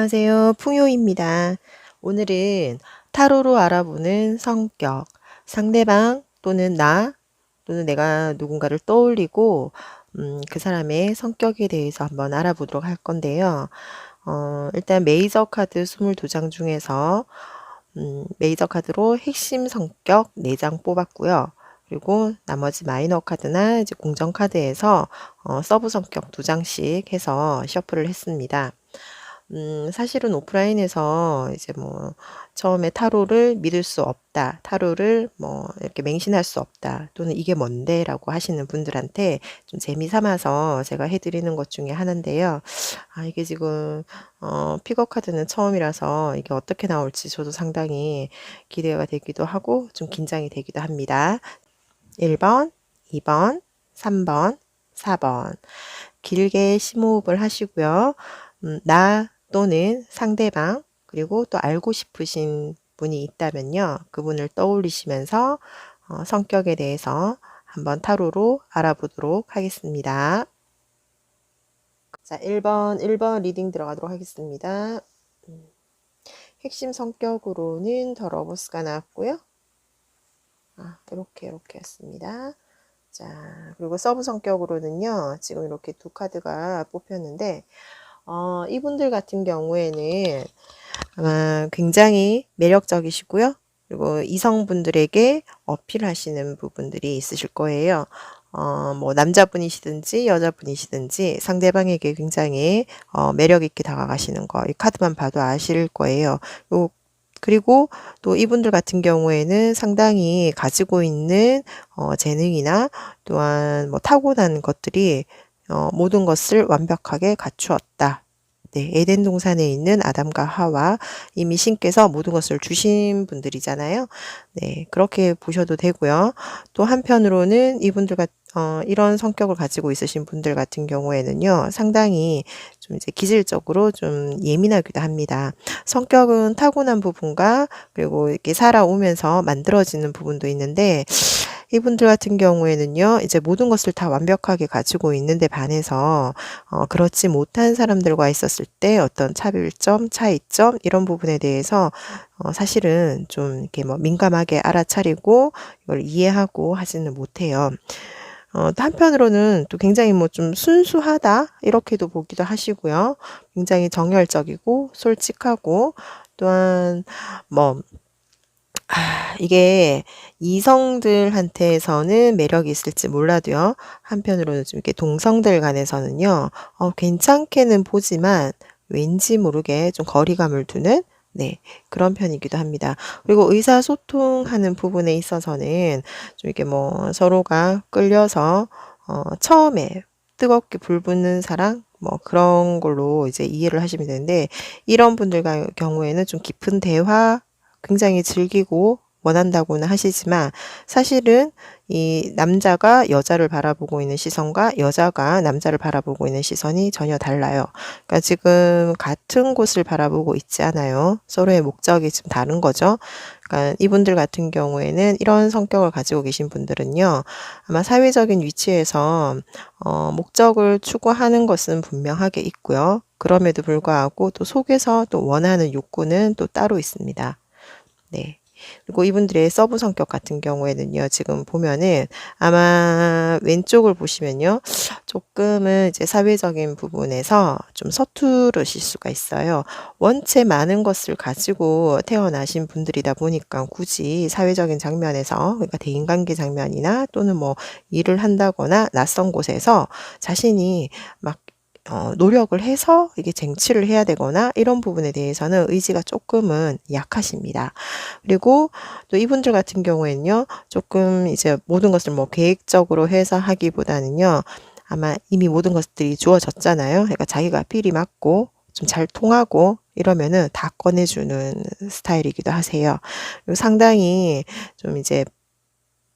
안녕하세요. 풍요입니다. 오늘은 타로로 알아보는 성격, 상대방 또는 나 또는 내가 누군가를 떠올리고 그 사람의 성격에 대해서 한번 알아보도록 할 건데요. 일단 메이저 카드 22장 중에서 메이저 카드로 핵심 성격 4장 뽑았고요. 그리고 나머지 마이너 카드나 이제 공정 카드에서 서브 성격 2장씩 해서 셔플을 했습니다. 사실은 오프라인에서 이제 뭐 처음에 타로를 믿을 수 없다, 타로를 뭐 이렇게 맹신할 수 없다, 또는 이게 뭔데? 라고 하시는 분들한테 좀 재미 삼아서 제가 해드리는 것 중에 하나인데요. 이게 지금, 픽업 카드는 처음이라서 이게 어떻게 나올지 저도 상당히 기대가 되기도 하고 좀 긴장이 되기도 합니다. 1번, 2번, 3번, 4번. 길게 심호흡을 하시고요. 나 또는 상대방, 그리고 또 알고 싶으신 분이 있다면요. 그분을 떠올리시면서 성격에 대해서 한번 타로로 알아보도록 하겠습니다. 자, 1번 리딩 들어가도록 하겠습니다. 핵심 성격으로는 더 러버스가 나왔고요. 이렇게 했습니다. 자, 그리고 서브 성격으로는요, 지금 이렇게 두 카드가 뽑혔는데, 이분들 같은 경우에는 아마 굉장히 매력적이시고요. 그리고 이성분들에게 어필하시는 부분들이 있으실 거예요. 뭐 남자분이시든지 여자분이시든지 상대방에게 굉장히 매력 있게 다가가시는 거, 이 카드만 봐도 아실 거예요. 그리고 또 이분들 같은 경우에는 상당히 가지고 있는 재능이나 또한 뭐 타고난 것들이 모든 것을 완벽하게 갖추었다. 네, 에덴 동산에 있는 아담과 하와, 이미 신께서 모든 것을 주신 분들이잖아요. 네, 그렇게 보셔도 되고요. 또 한편으로는 이런 성격을 가지고 있으신 분들 같은 경우에는요, 상당히 좀 이제 기질적으로 좀 예민하기도 합니다. 성격은 타고난 부분과 그리고 이렇게 살아오면서 만들어지는 부분도 있는데, 이분들 같은 경우에는요, 이제 모든 것을 다 완벽하게 가지고 있는데 반해서, 그렇지 못한 사람들과 있었을 때 어떤 차별점, 차이점, 이런 부분에 대해서, 사실은 좀 이렇게 뭐 민감하게 알아차리고, 이걸 이해하고 하지는 못해요. 또 한편으로는 또 굉장히 뭐 좀 순수하다, 이렇게도 보기도 하시고요. 굉장히 정열적이고, 솔직하고, 또한, 뭐, 이게 이성들한테서는 매력이 있을지 몰라도요. 한편으로는 좀 이렇게 동성들 간에서는요. 괜찮게는 보지만 왠지 모르게 좀 거리감을 두는 네, 그런 편이기도 합니다. 그리고 의사소통하는 부분에 있어서는 좀 이렇게 뭐 서로가 끌려서 처음에 뜨겁게 불붙는 사랑 뭐 그런 걸로 이제 이해를 하시면 되는데, 이런 분들 경우에는 좀 깊은 대화 굉장히 즐기고 원한다고는 하시지만, 사실은 이 남자가 여자를 바라보고 있는 시선과 여자가 남자를 바라보고 있는 시선이 전혀 달라요. 그러니까 지금 같은 곳을 바라보고 있지 않아요. 서로의 목적이 좀 다른 거죠. 그러니까 이분들 같은 경우에는 이런 성격을 가지고 계신 분들은요, 아마 사회적인 위치에서 목적을 추구하는 것은 분명하게 있고요. 그럼에도 불구하고 또 속에서 또 원하는 욕구는 또 따로 있습니다. 네. 그리고 이분들의 서브 성격 같은 경우에는요, 지금 보면은 아마 왼쪽을 보시면요, 조금은 이제 사회적인 부분에서 좀 서투르실 수가 있어요. 원체 많은 것을 가지고 태어나신 분들이다 보니까 굳이 사회적인 장면에서, 그러니까 대인관계 장면이나 또는 뭐 일을 한다거나 낯선 곳에서 자신이 막 노력을 해서 이게 쟁취를 해야 되거나 이런 부분에 대해서는 의지가 조금은 약하십니다. 그리고 또 이분들 같은 경우에는요, 조금 이제 모든 것을 뭐 계획적으로 해서 하기보다는요, 아마 이미 모든 것들이 주어졌잖아요. 그러니까 자기가 필이 맞고 좀 잘 통하고 이러면은 다 꺼내주는 스타일이기도 하세요. 그리고 상당히 좀 이제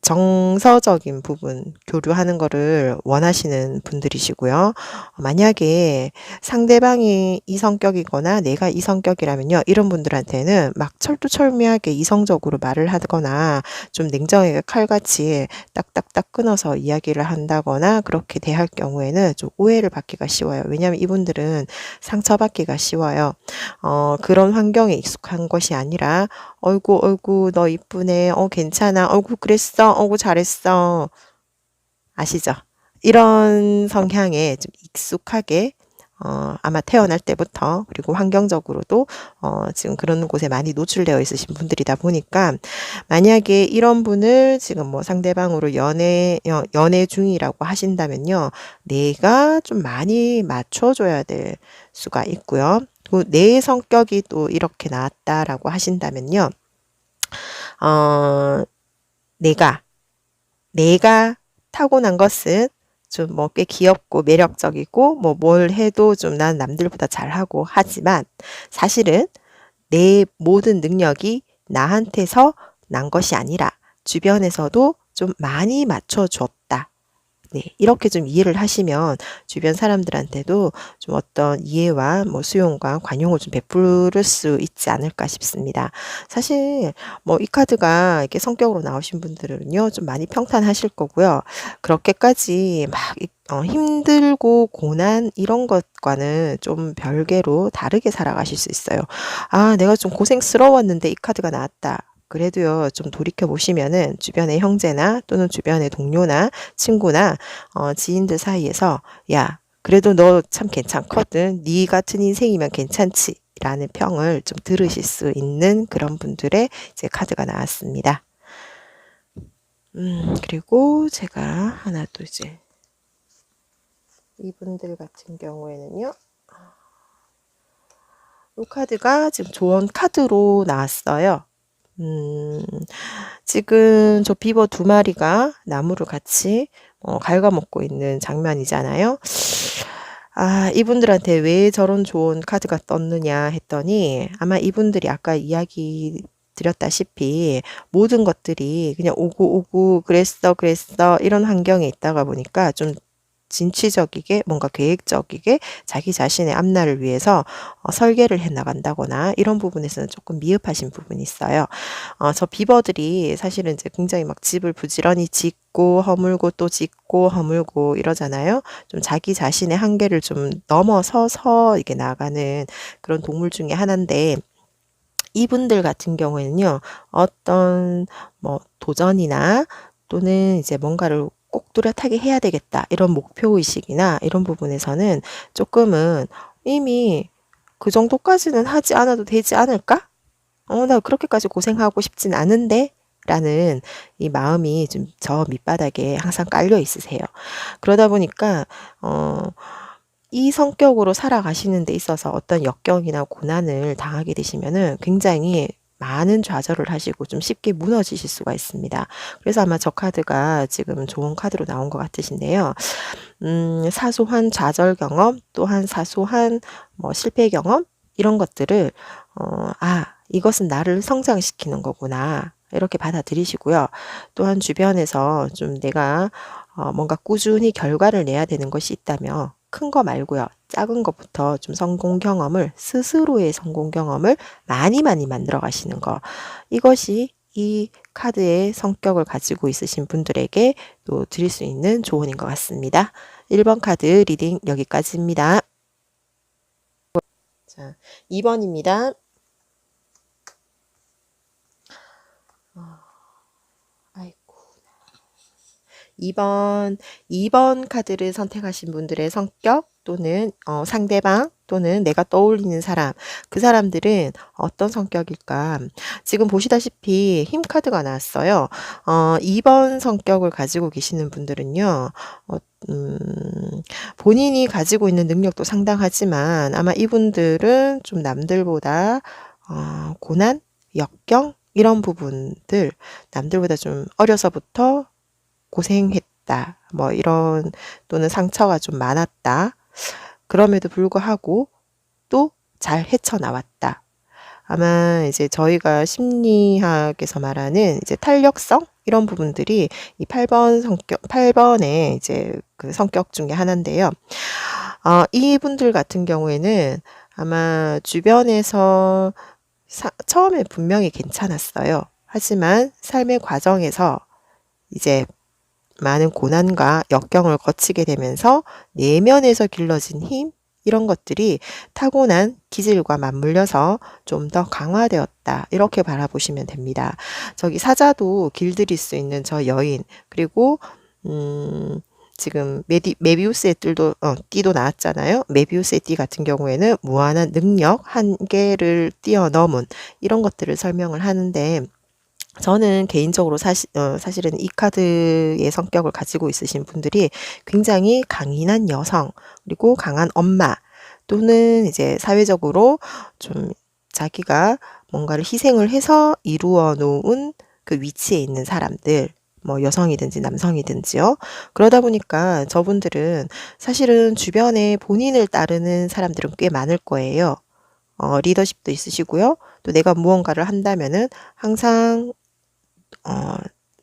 정서적인 부분 교류하는 거를 원하시는 분들이시고요. 만약에 상대방이 이 성격이거나 내가 이 성격이라면요. 이런 분들한테는 막 철두철미하게 이성적으로 말을 하거나 좀 냉정하게 칼같이 딱딱딱 끊어서 이야기를 한다거나 그렇게 대할 경우에는 좀 오해를 받기가 쉬워요. 왜냐하면 이분들은 상처받기가 쉬워요. 그런 환경에 익숙한 것이 아니라 "어이구, 어이구 너 이쁘네. 괜찮아. 어이구 그랬어. 어이구 잘했어." 아시죠? 이런 성향에 좀 익숙하게 아마 태어날 때부터 그리고 환경적으로도 지금 그런 곳에 많이 노출되어 있으신 분들이다 보니까 만약에 이런 분을 지금 뭐 상대방으로 연애 중이라고 하신다면요. 내가 좀 많이 맞춰 줘야 될 수가 있고요. 또 내 성격이 또 이렇게 나왔다라고 하신다면요. 어 내가 타고난 것은 좀 뭐 꽤 귀엽고 매력적이고 뭐 뭘 해도 좀 난 남들보다 잘하고 하지만 사실은 내 모든 능력이 나한테서 난 것이 아니라 주변에서도 좀 많이 맞춰 줬다. 네. 이렇게 좀 이해를 하시면 주변 사람들한테도 좀 어떤 이해와 뭐 수용과 관용을 좀 베풀을 수 있지 않을까 싶습니다. 사실 뭐 이 카드가 이렇게 성격으로 나오신 분들은요. 좀 많이 평탄하실 거고요. 그렇게까지 막 힘들고 고난 이런 것과는 좀 별개로 다르게 살아가실 수 있어요. '아 내가 좀 고생스러웠는데 이 카드가 나왔다.' 그래도요. 좀 돌이켜 보시면은 주변의 형제나 또는 주변의 동료나 친구나 지인들 사이에서 "야 그래도 너 참 괜찮거든. 네 같은 인생이면 괜찮지." 라는 평을 좀 들으실 수 있는 그런 분들의 이제 카드가 나왔습니다. 그리고 제가 하나 또 이제 이분들 같은 경우에는요. 이 카드가 지금 조언 카드로 나왔어요. 지금 저 비버 두 마리가 나무를 같이 갉아먹고 있는 장면이잖아요. 아 이분들한테 왜 저런 좋은 카드가 떴느냐 했더니 아마 이분들이 아까 이야기 드렸다시피 모든 것들이 그냥 오고 오고 그랬어, 그랬어 이런 환경에 있다가 보니까 좀 진취적이게 뭔가 계획적이게 자기 자신의 앞날을 위해서 설계를 해 나간다거나 이런 부분에서는 조금 미흡하신 부분이 있어요. 저 비버들이 사실은 이제 굉장히 막 집을 부지런히 짓고 허물고 또 짓고 허물고 이러잖아요. 좀 자기 자신의 한계를 좀 넘어서서 이렇게 나가는 그런 동물 중에 하나인데 이분들 같은 경우에는요. 어떤 뭐 도전이나 또는 이제 뭔가를 꼭 뚜렷하게 해야 되겠다 이런 목표 의식이나 이런 부분에서는 조금은 이미 '그 정도까지는 하지 않아도 되지 않을까? 나 그렇게까지 고생하고 싶진 않은데.' 라는 이 마음이 좀 저 밑바닥에 항상 깔려 있으세요. 그러다 보니까 이 성격으로 살아가시는 데 있어서 어떤 역경이나 고난을 당하게 되시면은 굉장히 많은 좌절을 하시고 좀 쉽게 무너지실 수가 있습니다. 그래서 아마 저 카드가 지금 좋은 카드로 나온 것 같으신데요. 사소한 좌절 경험 또한 사소한 뭐 실패 경험 이런 것들을 '아 이것은 나를 성장시키는 거구나.' 이렇게 받아들이시고요. 또한 주변에서 좀 내가 뭔가 꾸준히 결과를 내야 되는 것이 있다면 큰 거 말고요. 작은 것부터 좀 성공 경험을 스스로의 성공 경험을 많이 많이 만들어 가시는 거. 이것이 이 카드의 성격을 가지고 있으신 분들에게 또 드릴 수 있는 조언인 것 같습니다. 1번 카드 리딩 여기까지입니다. 자, 2번입니다. 아이고. 2번 카드를 선택하신 분들의 성격 또는 상대방 또는 내가 떠올리는 사람, 그 사람들은 어떤 성격일까? 지금 보시다시피 힘 카드가 나왔어요. 2번 성격을 가지고 계시는 분들은요. 음, 본인이 가지고 있는 능력도 상당하지만 아마 이분들은 좀 남들보다 고난, 역경 이런 부분들 남들보다 좀 어려서부터 고생했다. 뭐 이런 또는 상처가 좀 많았다. 그럼에도 불구하고 또 잘 헤쳐나왔다. 아마 이제 저희가 심리학에서 말하는 이제 탄력성 이런 부분들이 이 8번의 이제 그 성격 중에 하나인데요. 이분들 같은 경우에는 아마 주변에서 처음에 분명히 괜찮았어요. 하지만 삶의 과정에서 이제 많은 고난과 역경을 거치게 되면서 내면에서 길러진 힘, 이런 것들이 타고난 기질과 맞물려서 좀 더 강화되었다. 이렇게 바라보시면 됩니다. 저기 사자도 길들일 수 있는 저 여인, 그리고 지금 메비우스의 띠도 나왔잖아요. 메비우스의 띠 같은 경우에는 무한한 능력, 한계를 뛰어넘은 이런 것들을 설명을 하는데, 저는 개인적으로 사실은 이 카드의 성격을 가지고 있으신 분들이 굉장히 강인한 여성, 그리고 강한 엄마, 또는 이제 사회적으로 좀 자기가 뭔가를 희생을 해서 이루어 놓은 그 위치에 있는 사람들, 뭐 여성이든지 남성이든지요. 그러다 보니까 저분들은 사실은 주변에 본인을 따르는 사람들은 꽤 많을 거예요. 리더십도 있으시고요. 또 내가 무언가를 한다면은 항상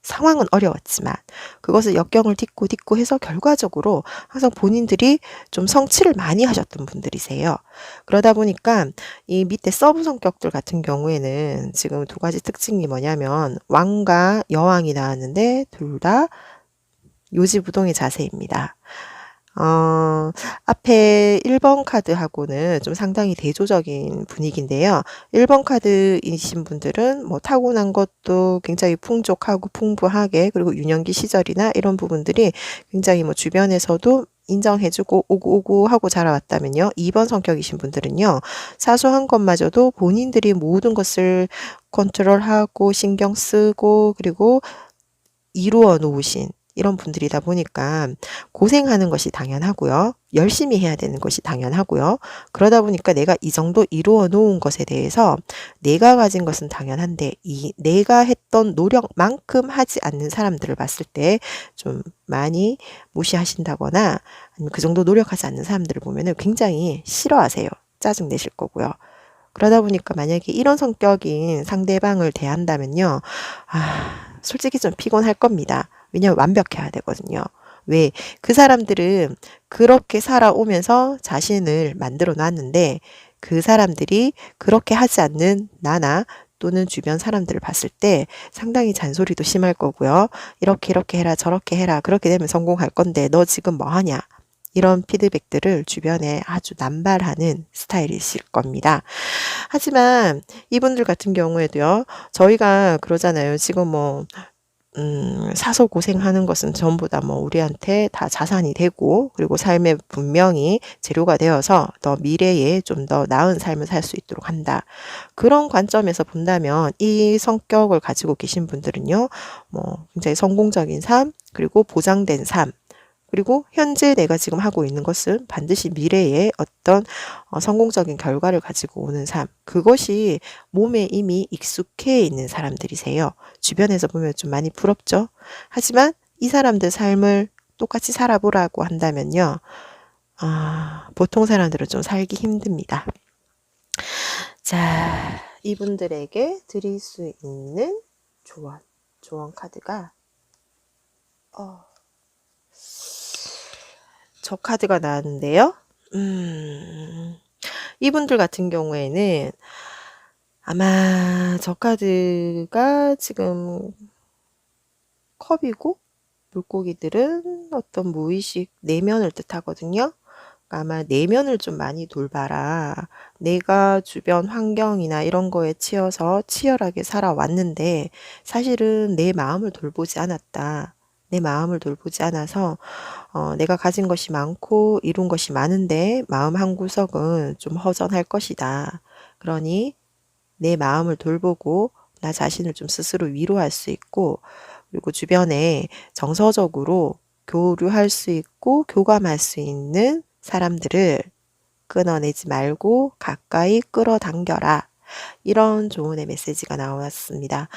상황은 어려웠지만 그것을 역경을 딛고 해서 결과적으로 항상 본인들이 좀 성취를 많이 하셨던 분들이세요. 그러다 보니까 이 밑에 서브 성격들 같은 경우에는 지금 두 가지 특징이 뭐냐면 왕과 여왕이 나왔는데 둘 다 요지부동의 자세입니다. 앞에 1번 카드하고는 좀 상당히 대조적인 분위기인데요. 1번 카드이신 분들은 뭐 타고난 것도 굉장히 풍족하고 풍부하게, 그리고 유년기 시절이나 이런 부분들이 굉장히 뭐 주변에서도 인정해주고 오고 하고 자라왔다면요. 2번 성격이신 분들은요. 사소한 것마저도 본인들이 모든 것을 컨트롤하고 신경 쓰고 그리고 이루어 놓으신 이런 분들이다 보니까 고생하는 것이 당연하고요. 열심히 해야 되는 것이 당연하고요. 그러다 보니까 내가 이 정도 이루어 놓은 것에 대해서 내가 가진 것은 당연한데 이 내가 했던 노력만큼 하지 않는 사람들을 봤을 때 좀 많이 무시하신다거나 아니면 그 정도 노력하지 않는 사람들을 보면은 굉장히 싫어하세요. 짜증 내실 거고요. 그러다 보니까 만약에 이런 성격인 상대방을 대한다면요. 솔직히 좀 피곤할 겁니다. 왜냐면 완벽해야 되거든요. 왜? 그 사람들은 그렇게 살아오면서 자신을 만들어 놨는데 그 사람들이 그렇게 하지 않는 나나 또는 주변 사람들을 봤을 때 상당히 잔소리도 심할 거고요. 이렇게 해라 저렇게 해라 그렇게 되면 성공할 건데 너 지금 뭐 하냐? 이런 피드백들을 주변에 아주 남발하는 스타일이실 겁니다. 하지만 이분들 같은 경우에도요. 저희가 그러잖아요. 지금 뭐 사서 고생하는 것은 전부 다 뭐 우리한테 다 자산이 되고 그리고 삶의 분명히 재료가 되어서 더 미래에 좀 더 나은 삶을 살 수 있도록 한다. 그런 관점에서 본다면 이 성격을 가지고 계신 분들은요. 뭐 굉장히 성공적인 삶, 그리고 보장된 삶, 그리고 현재 내가 지금 하고 있는 것은 반드시 미래에 어떤 성공적인 결과를 가지고 오는 삶, 그것이 몸에 이미 익숙해 있는 사람들이세요. 주변에서 보면 좀 많이 부럽죠. 하지만 이 사람들 삶을 똑같이 살아보라고 한다면요. 보통 사람들은 좀 살기 힘듭니다. 자, 이분들에게 드릴 수 있는 조언 카드가 저 카드가 나왔는데요. 이분들 같은 경우에는 아마 저 카드가 지금 컵이고 물고기들은 어떤 무의식 내면을 뜻하거든요. 아마 내면을 좀 많이 돌봐라. 내가 주변 환경이나 이런 거에 치여서 치열하게 살아왔는데 사실은 내 마음을 돌보지 않았다. 내 마음을 돌보지 않아서 내가 가진 것이 많고 이룬 것이 많은데 마음 한구석은 좀 허전할 것이다. 그러니 내 마음을 돌보고 나 자신을 좀 스스로 위로할 수 있고 그리고 주변에 정서적으로 교류할 수 있고 교감할 수 있는 사람들을 끊어내지 말고 가까이 끌어당겨라. 이런 조언의 메시지가 나왔습니다.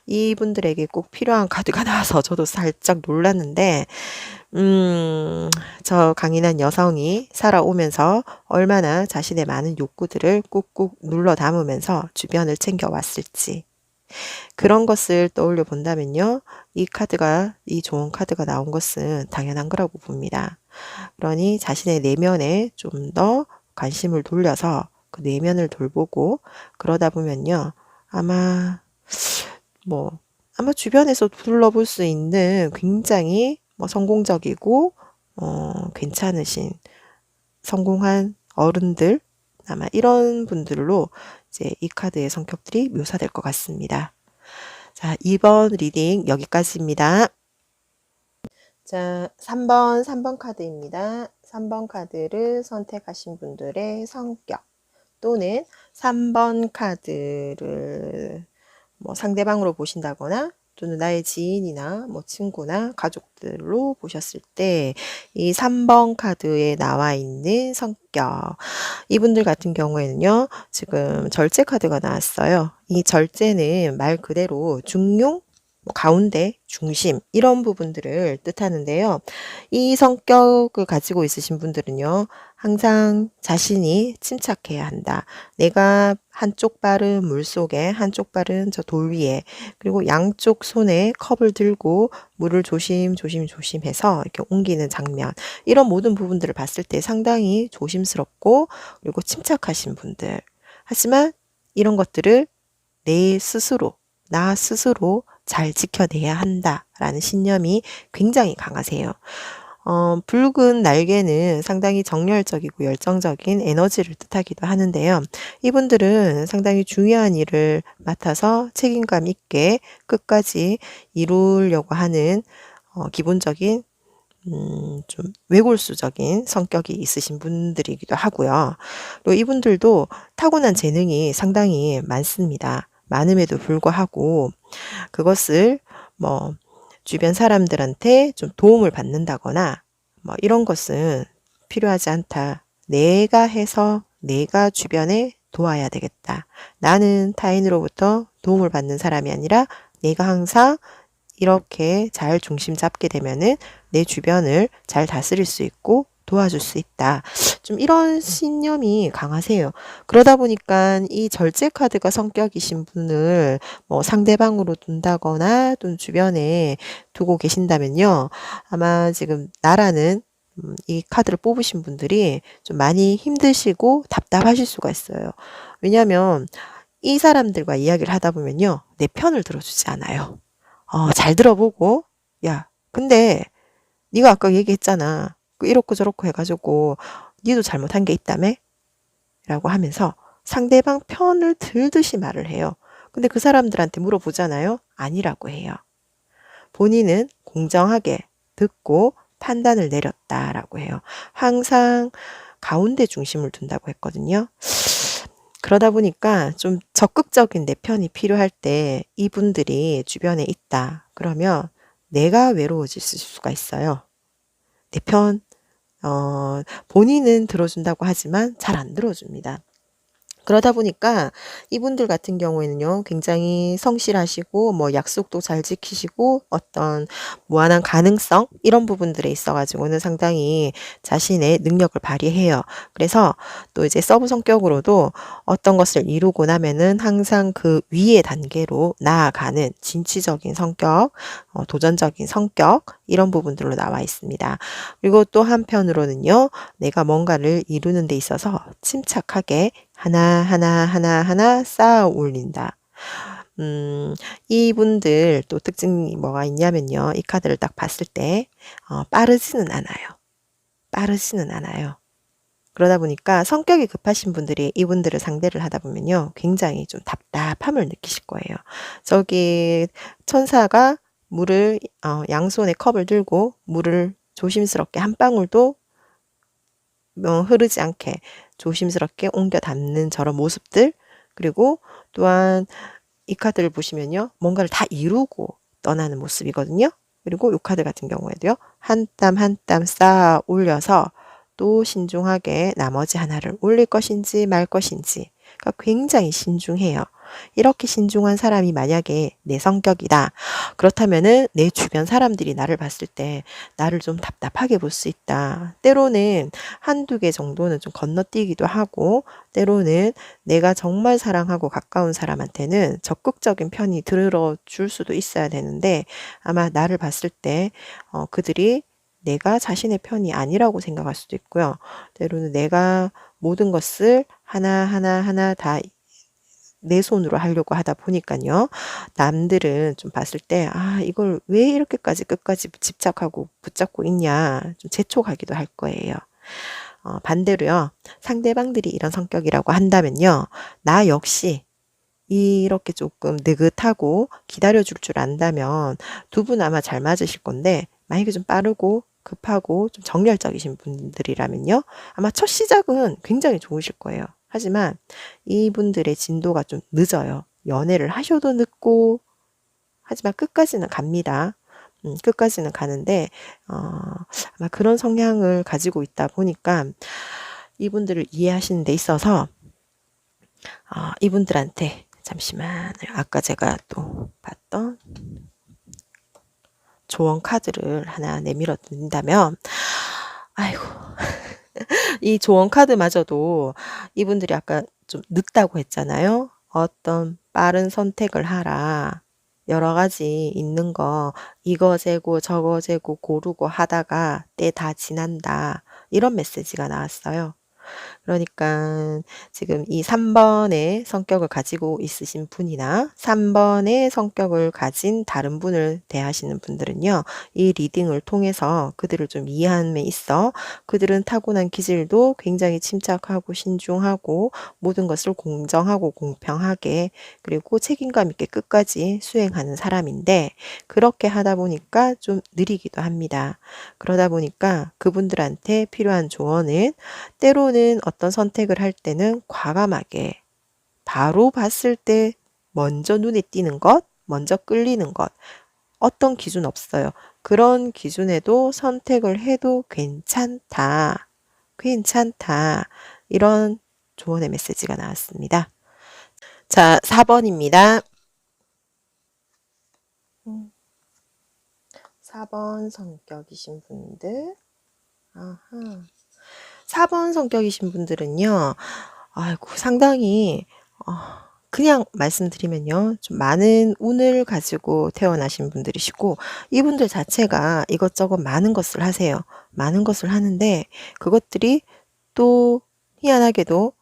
이분들에게 꼭 필요한 카드가 나와서 저도 살짝 놀랐는데 음, 저 강인한 여성이 살아오면서 얼마나 자신의 많은 욕구들을 꾹꾹 눌러 담으면서 주변을 챙겨왔을지. 그런 것을 떠올려 본다면요. 이 좋은 카드가 나온 것은 당연한 거라고 봅니다. 그러니 자신의 내면에 좀 더 관심을 돌려서 그 내면을 돌보고 그러다 보면요. 아마 뭐 아마 주변에서 둘러볼 수 있는 굉장히 성공적이고 괜찮으신 성공한 어른들 아마 이런 분들로 이제 이 카드의 성격들이 묘사될 것 같습니다. 자, 2번 리딩 여기까지입니다. 자, 3번 카드입니다. 3번 카드를 선택하신 분들의 성격 또는 3번 카드를 상대방으로 보신다거나 또는 나의 지인이나 친구나 가족들로 보셨을 때 이 3번 카드에 나와 있는 성격 이분들 같은 경우에는요 지금 절제 카드가 나왔어요. 이 절제는 말 그대로 중용 가운데, 중심 이런 부분들을 뜻하는데요. 이 성격을 가지고 있으신 분들은요. 항상 자신이 침착해야 한다. 내가 한쪽 발은 물속에 한쪽 발은 저 돌 위에 그리고 양쪽 손에 컵을 들고 물을 조심해서 이렇게 옮기는 장면 이런 모든 부분들을 봤을 때 상당히 조심스럽고 그리고 침착하신 분들 하지만 이런 것들을 나 스스로 잘 지켜내야 한다라는 신념이 굉장히 강하세요. 붉은 날개는 상당히 정열적이고 열정적인 에너지를 뜻하기도 하는데요. 이분들은 상당히 중요한 일을 맡아서 책임감 있게 끝까지 이루려고 하는 기본적인 좀 외골수적인 성격이 있으신 분들이기도 하고요. 그리고 이분들도 타고난 재능이 상당히 많습니다. 많음에도 불구하고 그것을 주변 사람들한테 좀 도움을 받는다거나 이런 것은 필요하지 않다. 내가 해서 내가 주변에 도와야 되겠다. 나는 타인으로부터 도움을 받는 사람이 아니라 내가 항상 이렇게 잘 중심 잡게 되면은 내 주변을 잘 다스릴 수 있고 도와줄 수 있다. 좀 이런 신념이 강하세요. 그러다 보니까 이 절제 카드가 성격이신 분을 상대방으로 둔다거나 또는 주변에 두고 계신다면요. 아마 지금 나라는 이 카드를 뽑으신 분들이 좀 많이 힘드시고 답답하실 수가 있어요. 왜냐하면 이 사람들과 이야기를 하다 보면요. 내 편을 들어주지 않아요. 잘 들어보고, 야, 근데 네가 아까 얘기했잖아. 이렇고 저렇고 해가지고 니도 잘못한 게 있다며? 라고 하면서 상대방 편을 들듯이 말을 해요. 근데 그 사람들한테 물어보잖아요. 아니라고 해요. 본인은 공정하게 듣고 판단을 내렸다라고 해요. 항상 가운데 중심을 둔다고 했거든요. 그러다 보니까 좀 적극적인 내 편이 필요할 때 이분들이 주변에 있다. 그러면 내가 외로워질 수가 있어요. 내 편, 본인은 들어준다고 하지만 잘 안 들어줍니다. 그러다 보니까 이분들 같은 경우에는요, 굉장히 성실하시고, 약속도 잘 지키시고, 어떤 무한한 가능성, 이런 부분들에 있어가지고는 상당히 자신의 능력을 발휘해요. 그래서 또 이제 서브 성격으로도 어떤 것을 이루고 나면은 항상 그 위의 단계로 나아가는 진취적인 성격, 도전적인 성격, 이런 부분들로 나와 있습니다. 그리고 또 한편으로는요, 내가 뭔가를 이루는 데 있어서 침착하게 하나 쌓아 올린다. 이분들 또 특징이 뭐가 있냐면요. 이 카드를 딱 봤을 때, 빠르지는 않아요. 빠르지는 않아요. 그러다 보니까 성격이 급하신 분들이 이분들을 상대를 하다 보면요. 굉장히 좀 답답함을 느끼실 거예요. 저기 천사가 물을, 양손에 컵을 들고 물을 조심스럽게 한 방울도 흐르지 않게 조심스럽게 옮겨 담는 저런 모습들 그리고 또한 이 카드를 보시면요. 뭔가를 다 이루고 떠나는 모습이거든요. 그리고 이 카드 같은 경우에도요. 한 땀 한 땀 쌓아 올려서 또 신중하게 나머지 하나를 올릴 것인지 말 것인지 그러니까 굉장히 신중해요. 이렇게 신중한 사람이 만약에 내 성격이다. 그렇다면은 내 주변 사람들이 나를 봤을 때 나를 좀 답답하게 볼 수 있다. 때로는 한두 개 정도는 좀 건너뛰기도 하고, 때로는 내가 정말 사랑하고 가까운 사람한테는 적극적인 편이 들어줄 수도 있어야 되는데, 아마 나를 봤을 때 그들이 내가 자신의 편이 아니라고 생각할 수도 있고요. 때로는 내가 모든 것을 하나하나 다 내 손으로 하려고 하다 보니까요. 남들은 좀 봤을 때, 아, 이걸 왜 이렇게까지 끝까지 집착하고 붙잡고 있냐, 좀 재촉하기도 할 거예요. 반대로요, 상대방들이 이런 성격이라고 한다면요, 나 역시 이렇게 조금 느긋하고 기다려줄 줄 안다면 두 분 아마 잘 맞으실 건데, 만약에 좀 빠르고 급하고 좀 정열적이신 분들이라면요, 아마 첫 시작은 굉장히 좋으실 거예요. 하지만 이분들의 진도가 좀 늦어요. 연애를 하셔도 늦고, 하지만 끝까지는 갑니다. 끝까지는 가는데, 아마 그런 성향을 가지고 있다 보니까 이분들을 이해하시는 데 있어서, 이분들한테 잠시만, 아까 제가 또 봤던 조언 카드를 하나 내밀어 둔다면, 아이고, 이 조언 카드마저도 이분들이 아까 좀 늦다고 했잖아요. 어떤 빠른 선택을 하라. 여러 가지 있는 거, 이거 재고 저거 재고 고르고 하다가 때 다 지난다. 이런 메시지가 나왔어요. 그러니까 지금 이 3번의 성격을 가지고 있으신 분이나 3번의 성격을 가진 다른 분을 대하시는 분들은요, 이 리딩을 통해서 그들을 좀 이해함에 있어 그들은 타고난 기질도 굉장히 침착하고 신중하고 모든 것을 공정하고 공평하게 그리고 책임감 있게 끝까지 수행하는 사람인데, 그렇게 하다 보니까 좀 느리기도 합니다. 그러다 보니까 그분들한테 필요한 조언은, 때로는 어떤 선택을 할 때는 과감하게 바로 봤을 때 먼저 눈에 띄는 것, 먼저 끌리는 것, 어떤 기준 없어요. 그런 기준에도 선택을 해도 괜찮다. 괜찮다. 이런 조언의 메시지가 나왔습니다. 자, 4번입니다. 4번 성격이신 분들. 아하. 4번 성격이신 분들은요, 아이고, 상당히, 그냥 말씀드리면요, 좀 많은 운을 가지고 태어나신 분들이시고, 이분들 자체가 이것저것 많은 것을 하세요. 많은 것을 하는데, 그것들이 또 희한하게도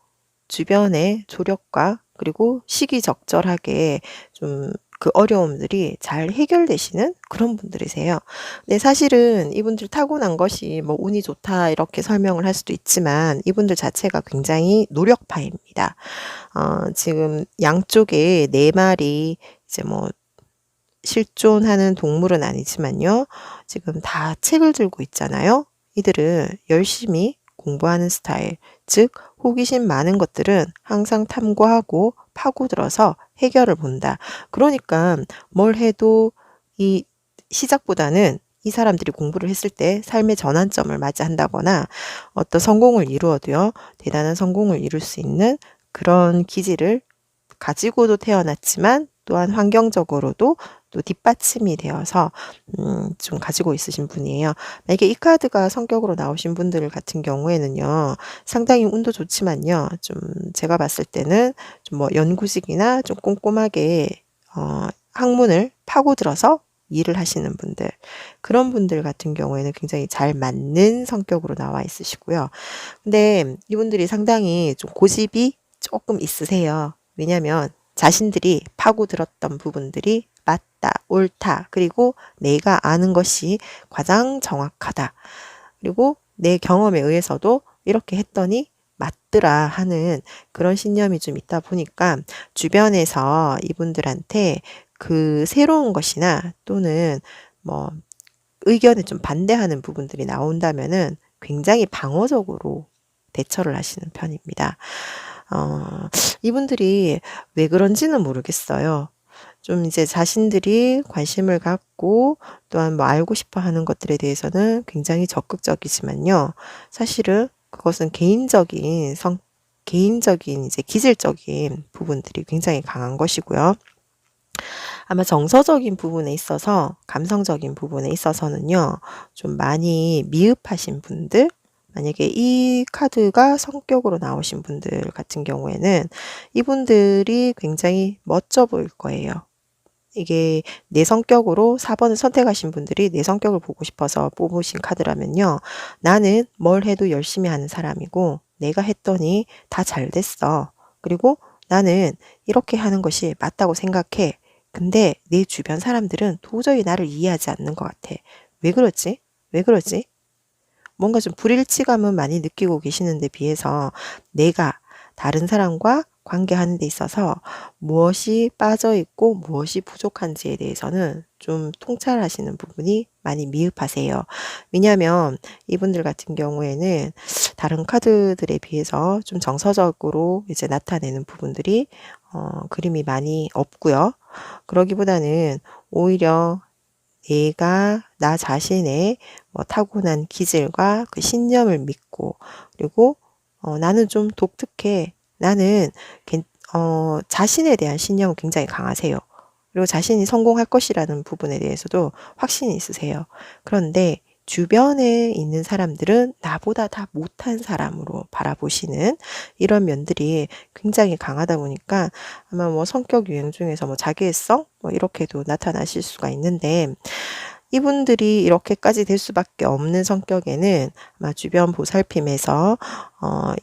주변의 조력과 그리고 시기적절하게 좀 그 어려움들이 잘 해결되시는 그런 분들이세요. 근데 사실은 이분들 타고난 것이 뭐 운이 좋다 이렇게 설명을 할 수도 있지만, 이분들 자체가 굉장히 노력파입니다. 지금 양쪽에 네 마리 이제 뭐 실존하는 동물은 아니지만요, 지금 다 책을 들고 있잖아요. 이들은 열심히 공부하는 스타일, 즉 호기심 많은 것들은 항상 탐구하고 파고들어서 해결을 본다. 그러니까 뭘 해도 이 시작보다는 이 사람들이 공부를 했을 때 삶의 전환점을 맞이한다거나 어떤 성공을 이루어도요, 대단한 성공을 이룰 수 있는 그런 기질을 가지고도 태어났지만, 또한 환경적으로도 또 뒷받침이 되어서 좀 가지고 있으신 분이에요. 만약에 이 카드가 성격으로 나오신 분들 같은 경우에는요, 상당히 운도 좋지만요, 좀 제가 봤을 때는 좀 뭐 연구직이나 좀 꼼꼼하게 학문을 파고들어서 일을 하시는 분들, 그런 분들 같은 경우에는 굉장히 잘 맞는 성격으로 나와 있으시고요. 근데 이분들이 상당히 좀 고집이 조금 있으세요. 왜냐면 자신들이 파고들었던 부분들이 맞다, 옳다, 그리고 내가 아는 것이 가장 정확하다. 그리고 내 경험에 의해서도 이렇게 했더니 맞더라 하는 그런 신념이 좀 있다 보니까, 주변에서 이분들한테 그 새로운 것이나 또는 뭐 의견에 좀 반대하는 부분들이 나온다면은 굉장히 방어적으로 대처를 하시는 편입니다. 이분들이 왜 그런지는 모르겠어요. 좀 이제 자신들이 관심을 갖고 또한 뭐 알고 싶어 하는 것들에 대해서는 굉장히 적극적이지만요, 사실은 그것은 개인적인 개인적인 이제 기질적인 부분들이 굉장히 강한 것이고요. 아마 정서적인 부분에 있어서 감성적인 부분에 있어서는요. 좀 많이 미흡하신 분들 만약에 이 카드가 성격으로 나오신 분들 같은 경우에는 이분들이 굉장히 멋져 보일 거예요. 이게 내 성격으로 4번을 선택하신 분들이 내 성격을 보고 싶어서 뽑으신 카드라면요. 나는 뭘 해도 열심히 하는 사람이고 내가 했더니 다 잘 됐어. 그리고 나는 이렇게 하는 것이 맞다고 생각해. 근데 내 주변 사람들은 도저히 나를 이해하지 않는 것 같아. 왜 그러지? 왜 그러지? 뭔가 좀 불일치감은 많이 느끼고 계시는데 비해서 내가 다른 사람과 관계하는 데 있어서 무엇이 빠져 있고 무엇이 부족한지에 대해서는 좀 통찰하시는 부분이 많이 미흡하세요. 왜냐하면 이분들 같은 경우에는 다른 카드들에 비해서 좀 정서적으로 이제 나타내는 부분들이 그림이 많이 없고요. 그러기보다는 오히려 내가 나 자신의 타고난 기질과 그 신념을 믿고 그리고 나는 좀 독특해. 나는 자신에 대한 신념은 굉장히 강하세요. 그리고 자신이 성공할 것이라는 부분에 대해서도 확신이 있으세요. 그런데 주변에 있는 사람들은 나보다 다 못한 사람으로 바라보시는 이런 면들이 굉장히 강하다 보니까 아마 성격 유형 중에서 자기애성 이렇게도 나타나실 수가 있는데 이분들이 이렇게까지 될 수밖에 없는 성격에는 아마 주변 보살핌에서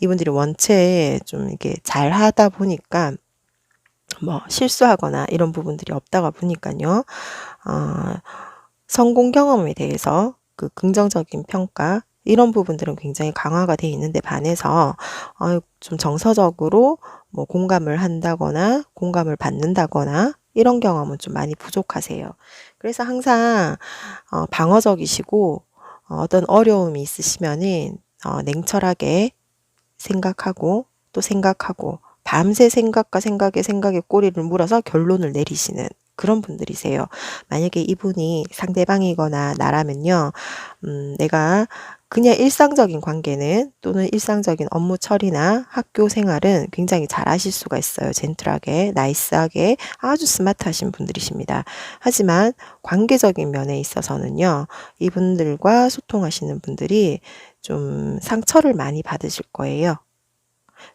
이분들이 원체 좀 이렇게 잘하다 보니까 실수하거나 이런 부분들이 없다가 보니까요. 성공 경험에 대해서 그 긍정적인 평가 이런 부분들은 굉장히 강화가 돼 있는데 반해서 좀 정서적으로 공감을 한다거나 공감을 받는다거나 이런 경험은 좀 많이 부족하세요. 그래서 항상 방어적이시고 어떤 어려움이 있으시면은 냉철하게 생각하고 또 생각하고 밤새 생각과 생각에 꼬리를 물어서 결론을 내리시는 그런 분들이세요. 만약에 이분이 상대방이거나 나라면요. 내가 그냥 일상적인 관계는 또는 일상적인 업무 처리나 학교 생활은 굉장히 잘 하실 수가 있어요. 젠틀하게, 나이스하게 아주 스마트하신 분들이십니다. 하지만 관계적인 면에 있어서는요. 이분들과 소통하시는 분들이 좀 상처를 많이 받으실 거예요.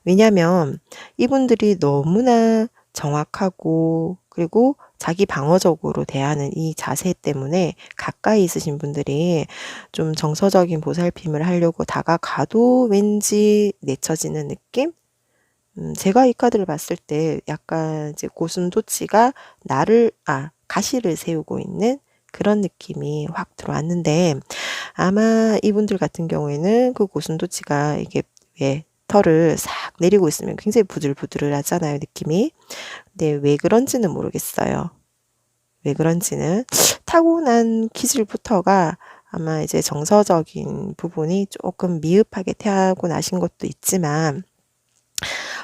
왜냐하면 이분들이 너무나 정확하고 그리고 자기 방어적으로 대하는 이 자세 때문에 가까이 있으신 분들이 좀 정서적인 보살핌을 하려고 다가가도 왠지 내쳐지는 느낌? 제가 이 카드를 봤을 때 약간 이제 고슴도치가 가시를 세우고 있는 그런 느낌이 확 들어왔는데 아마 이분들 같은 경우에는 그 고슴도치가 이게 왜 털을 싹 내리고 있으면 굉장히 부들부들하잖아요, 느낌이. 근데 왜 그런지는 모르겠어요. 왜 그런지는 타고난 기질부터가 아마 이제 정서적인 부분이 조금 미흡하게 타고나신 것도 있지만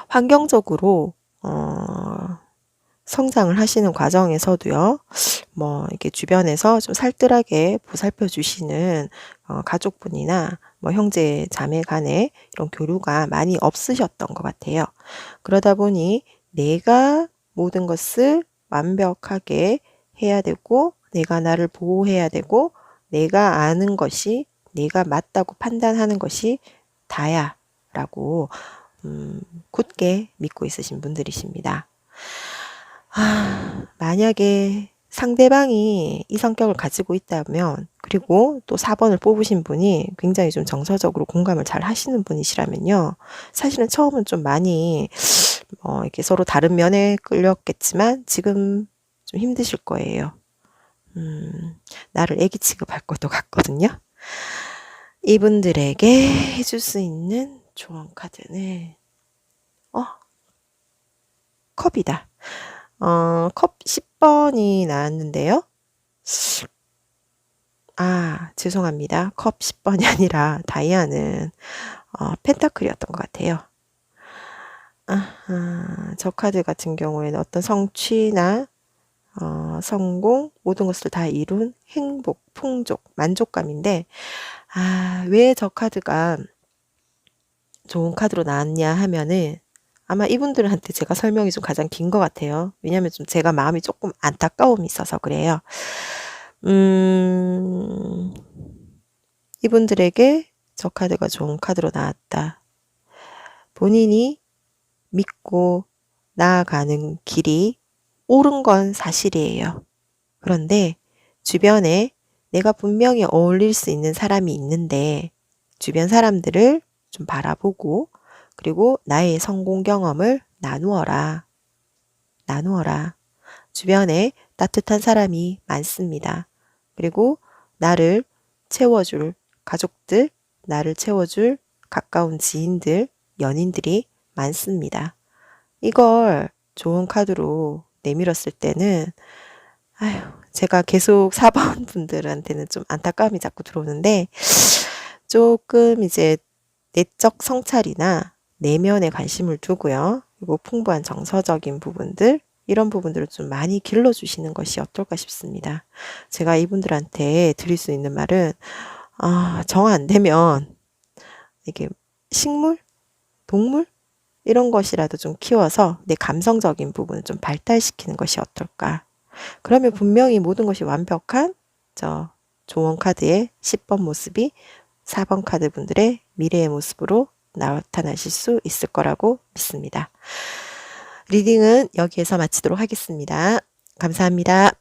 환경적으로 성장을 하시는 과정에서도요. 이렇게 주변에서 좀 살뜰하게 보살펴 주시는 가족분이나 형제 자매 간에 이런 교류가 많이 없으셨던 것 같아요. 그러다 보니 내가 모든 것을 완벽하게 해야 되고 내가 나를 보호해야 되고 내가 아는 것이 내가 맞다고 판단하는 것이 다야 라고 굳게 믿고 있으신 분들이십니다. 만약에 상대방이 이 성격을 가지고 있다면 그리고 또 4번을 뽑으신 분이 굉장히 좀 정서적으로 공감을 잘 하시는 분이시라면요. 사실은 처음은 좀 많이 이렇게 서로 다른 면에 끌렸겠지만 지금 좀 힘드실 거예요. 나를 애기 취급할 것도 같거든요. 이분들에게 해줄 수 있는 조언 카드는 컵이다. 컵 10번이 나왔는데요. 죄송합니다. 컵 10번이 아니라 다이아는 펜타클이었던 것 같아요. 저 카드 같은 경우에는 어떤 성취나 성공 모든 것을 다 이룬 행복, 풍족, 만족감인데 왜 저 카드가 좋은 카드로 나왔냐 하면은 아마 이분들한테 제가 설명이 좀 가장 긴 것 같아요. 왜냐면 좀 제가 마음이 조금 안타까움이 있어서 그래요. 음, 이분들에게 저 카드가 좋은 카드로 나왔다. 본인이 믿고 나아가는 길이 옳은 건 사실이에요. 그런데 주변에 내가 분명히 어울릴 수 있는 사람이 있는데 주변 사람들을 좀 바라보고 그리고 나의 성공 경험을 나누어라. 나누어라. 주변에 따뜻한 사람이 많습니다. 그리고 나를 채워줄 가족들, 나를 채워줄 가까운 지인들, 연인들이 많습니다. 이걸 좋은 카드로 내밀었을 때는 아휴, 제가 계속 4번 분들한테는 좀 안타까움이 자꾸 들어오는데 조금 이제 내적 성찰이나 내면에 관심을 두고요. 그리고 풍부한 정서적인 부분들 이런 부분들을 좀 많이 길러주시는 것이 어떨까 싶습니다. 제가 이분들한테 드릴 수 있는 말은 정 안 되면 이게 식물, 동물 이런 것이라도 좀 키워서 내 감성적인 부분을 좀 발달시키는 것이 어떨까. 그러면 분명히 모든 것이 완벽한 저 조언 카드의 10번 모습이 4번 카드 분들의 미래의 모습으로 나타나실 수 있을 거라고 믿습니다. 리딩은 여기에서 마치도록 하겠습니다. 감사합니다.